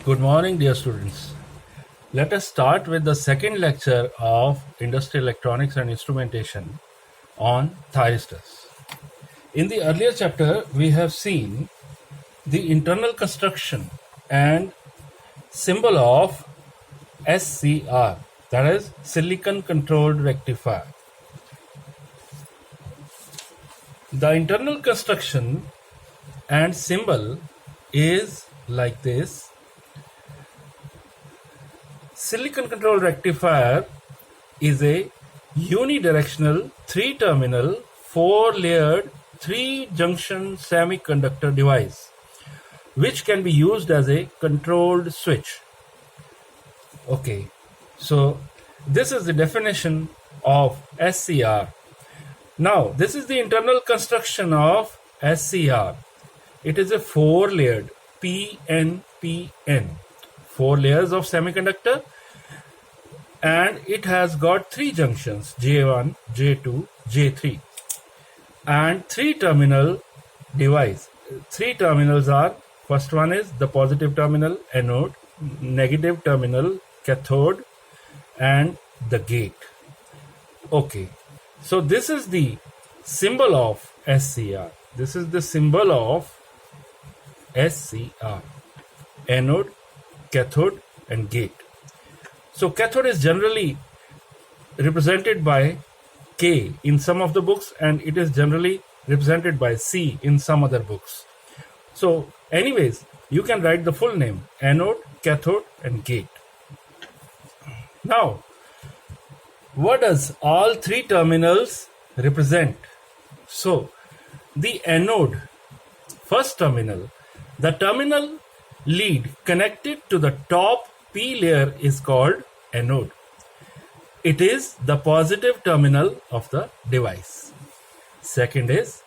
Good morning, dear students. Let us start with the second lecture of Industrial Electronics and Instrumentation on thyristors. In the earlier chapter, we have seen the internal construction and symbol of SCR, that is Silicon Controlled Rectifier. The internal construction and symbol is like this. Silicon Controlled Rectifier is a unidirectional, 3-terminal, 4-layered, 3-junction semiconductor device which can be used as a controlled switch. Okay, so this is the definition of SCR. Now, this is the internal construction of SCR. It is a 4-layered PNPN, 4 layers of semiconductor, and it has got 3 junctions, J1, J2, J3, and 3-terminal device. 3 terminals are, first one is the positive terminal, anode, negative terminal, cathode, and the gate. Okay, so this is the symbol of SCR. This is the symbol of SCR, anode, cathode, and gate. So cathode is generally represented by K in some of the books, and it is generally represented by C in some other books. So anyways, you can write the full name: anode, cathode, and gate. Now, what does all 3 terminals represent? So the anode, first terminal, the terminal lead connected to the top P layer is called anode. It is the positive terminal of the device. Second is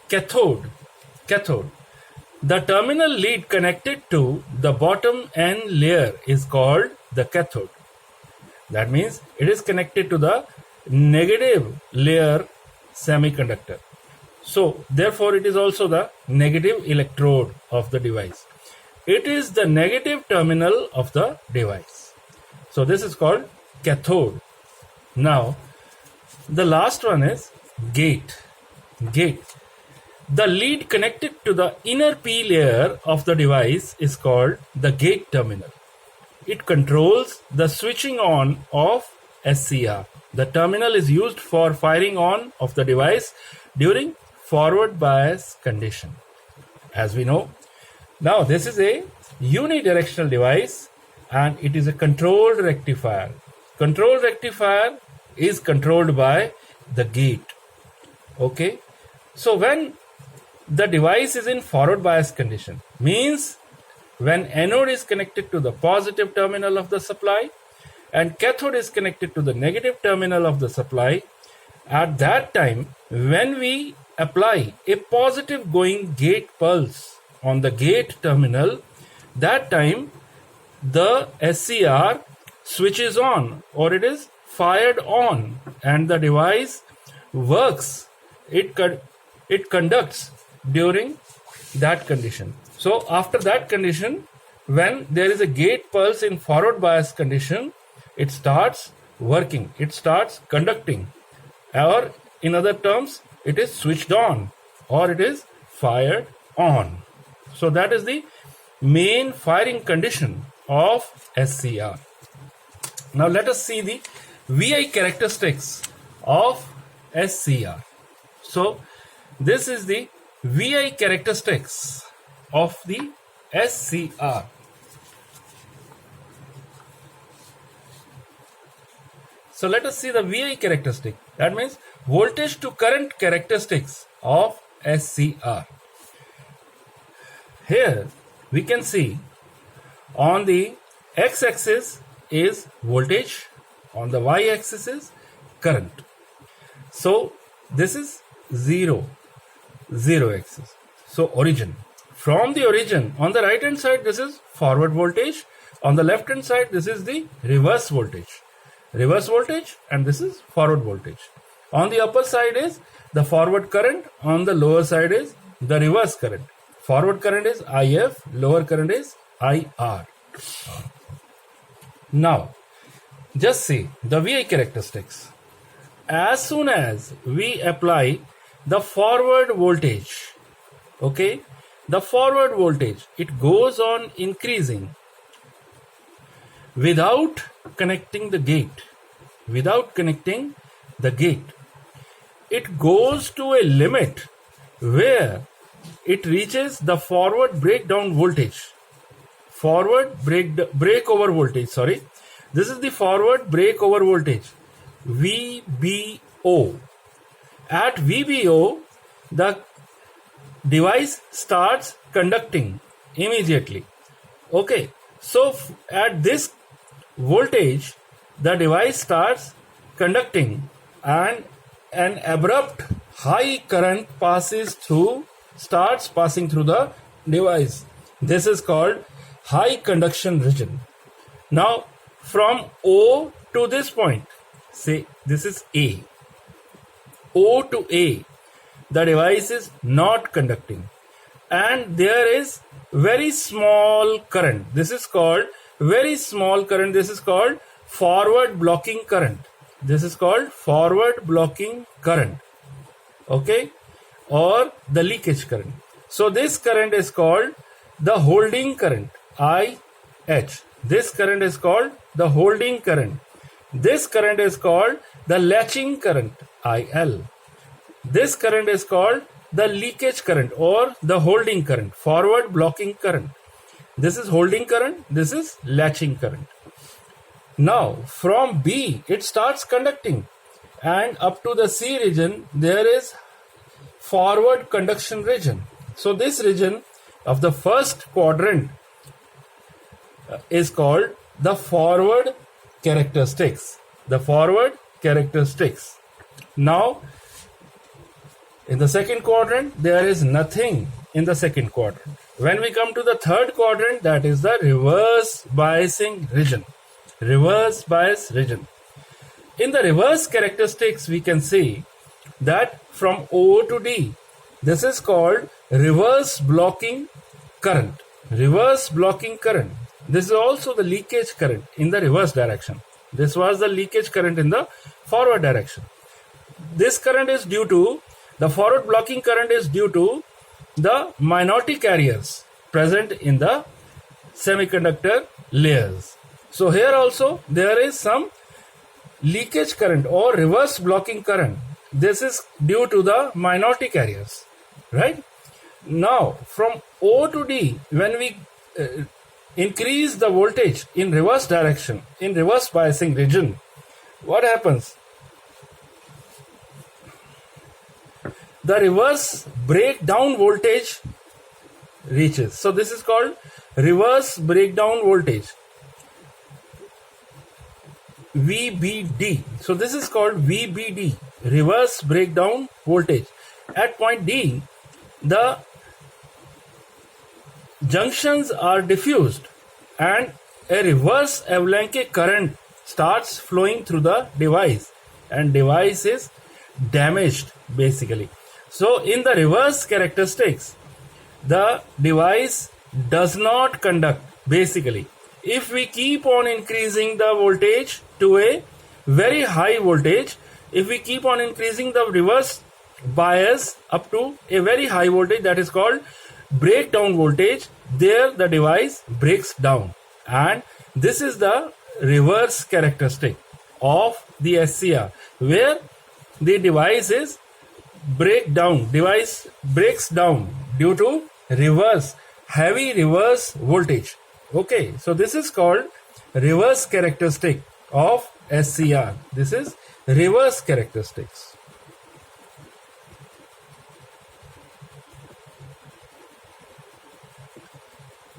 cathode. Cathode. The terminal lead connected to the bottom N layer is called the cathode. That means it is connected to the negative layer semiconductor. So therefore it is also the negative electrode of the device. It is the negative terminal of the device. So this is called cathode. Now, the last one is gate. Gate. The lead connected to the inner P layer of the device is called the gate terminal. It controls the switching on of SCR. The terminal is used for firing on of the device during forward bias condition, as we know. Now, this is a unidirectional device and it is a controlled rectifier. Controlled rectifier is controlled by the gate. Okay. So, when the device is in forward bias condition, means when anode is connected to the positive terminal of the supply and cathode is connected to the negative terminal of the supply, at that time, when we apply a positive going gate pulse on the gate terminal, that time the SCR switches on or it is fired on and the device works. It conducts during that condition. So after that condition, when there is a gate pulse in forward bias condition, it starts working, it starts conducting, or in other terms, it is switched on or it is fired on. So that is the main firing condition of SCR. Now let us see the VI characteristics of SCR. So this is the VI characteristics of the SCR. So let us see the VI characteristic. That means voltage to current characteristics of SCR. Here we can see on the x-axis is voltage, on the y-axis is current. So this is 0 axis. So origin. From the origin, on the right hand side this is forward voltage, on the left hand side this is the reverse voltage. Reverse voltage and this is forward voltage. On the upper side is the forward current, on the lower side is the reverse current. Forward current is IF, lower current is IR. Now, just see the VI characteristics. As soon as we apply the forward voltage, okay, the forward voltage, it goes on increasing without connecting the gate. Without connecting the gate, it goes to a limit where it reaches the forward breakdown voltage. Forward breakover voltage, sorry. This is the forward breakover voltage, VBO. At VBO, the device starts conducting immediately. Okay, so at this voltage, the device starts conducting and an abrupt high current starts passing through the device. This is called high conduction region. Now, from O to this point, say this is A. O to A, the device is not conducting, and there is very small current. This is called very small current. This is called forward blocking current. This is called forward blocking current, okay, or the leakage current. So this current is called the holding current, IH. This current is called the holding current. This current is called the latching current, IL. This current is called the leakage current or the holding current, forward blocking current. This is holding current, this is latching current. Now from B it starts conducting, and up to the C region there is forward conduction region. So this region of the first quadrant is called the forward characteristics. The forward characteristics. Now in the second quadrant there is nothing in the second quadrant. When we come to the third quadrant, that is the reverse biasing region. Reverse bias region. In the reverse characteristics, we can see that from O to D, this is called reverse blocking current. Reverse blocking current. This is also the leakage current in the reverse direction. This was the leakage current in the forward direction. This current is due to, the forward blocking current is due to the minority carriers present in the semiconductor layers. So here also there is some leakage current or reverse blocking current. This is due to the minority carriers, right? Now from O to D, when we increase the voltage in reverse direction, in reverse biasing region, what happens? The reverse breakdown voltage reaches. So this is called reverse breakdown voltage, VBD. So this is called VBD, reverse breakdown voltage. At point D, the junctions are diffused and a reverse avalanche current starts flowing through the device, and device is damaged basically. So in the reverse characteristics, the device does not conduct basically. If we keep on increasing the voltage to a very high voltage, if we keep on increasing the reverse bias up to a very high voltage, that is called breakdown voltage, there the device breaks down. And this is the reverse characteristic of the SCR, where the device breaks down due to heavy reverse voltage. Okay, so this is called reverse characteristic of SCR. This is reverse characteristics.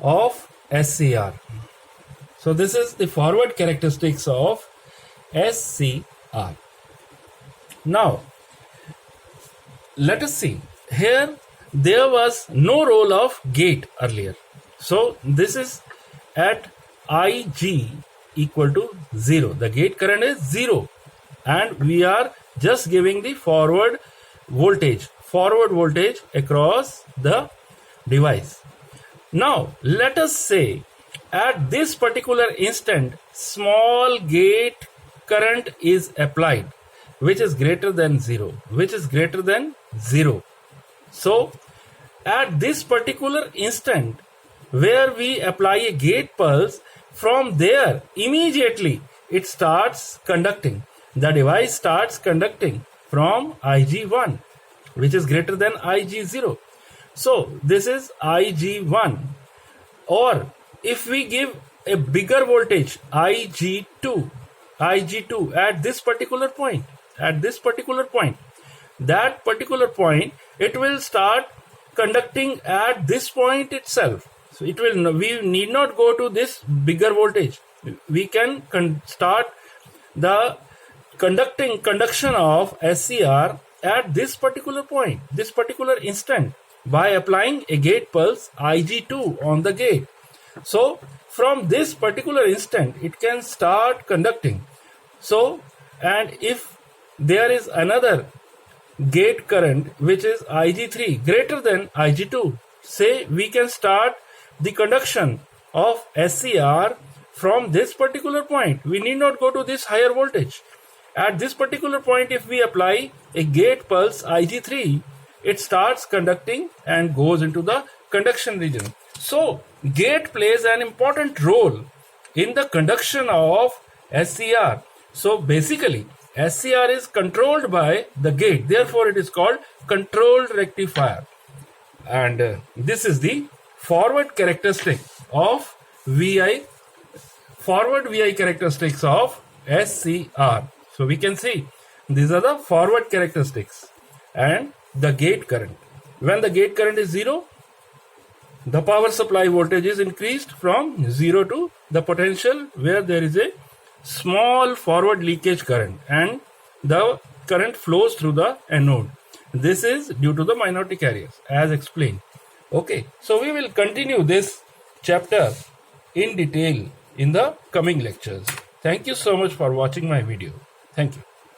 Of SCR. So this is the forward characteristics of SCR. Now let us see. Here there was no role of gate earlier. So this is at Ig equal to 0. The gate current is 0 and we are just giving the forward voltage across the device. Now let us say At this particular instant, small gate current is applied, which is greater than 0, which is greater than 0. So, at this particular instant, where we apply a gate pulse, from there, immediately, it starts conducting. The device starts conducting from Ig1, which is greater than Ig0. So, this is Ig1. Or, if we give a bigger voltage, Ig2 at this particular point, that particular point, it will start conducting at this point itself. So we need not go to this bigger voltage. We can start the conduction of SCR at this particular point, this particular instant, by applying a gate pulse Ig2 on the gate. So from this particular instant, it can start conducting. So, and if there is another gate current which is Ig3 greater than Ig2, say we can start the conduction of SCR from this particular point. We need not go to this higher voltage. At this particular point, if we apply a gate pulse Ig3, it starts conducting and goes into the conduction region. So, gate plays an important role in the conduction of SCR. So, basically, SCR is controlled by the gate. Therefore, it is called controlled rectifier. And this is the forward characteristic of VI, forward VI characteristics of SCR. So we can see these are the forward characteristics and the gate current. When the gate current is 0, the power supply voltage is increased from 0 to the potential where there is a small forward leakage current and the current flows through the anode. This is due to the minority carriers as explained. Okay, so we will continue this chapter in detail in the coming lectures. Thank you so much for watching my video. Thank you.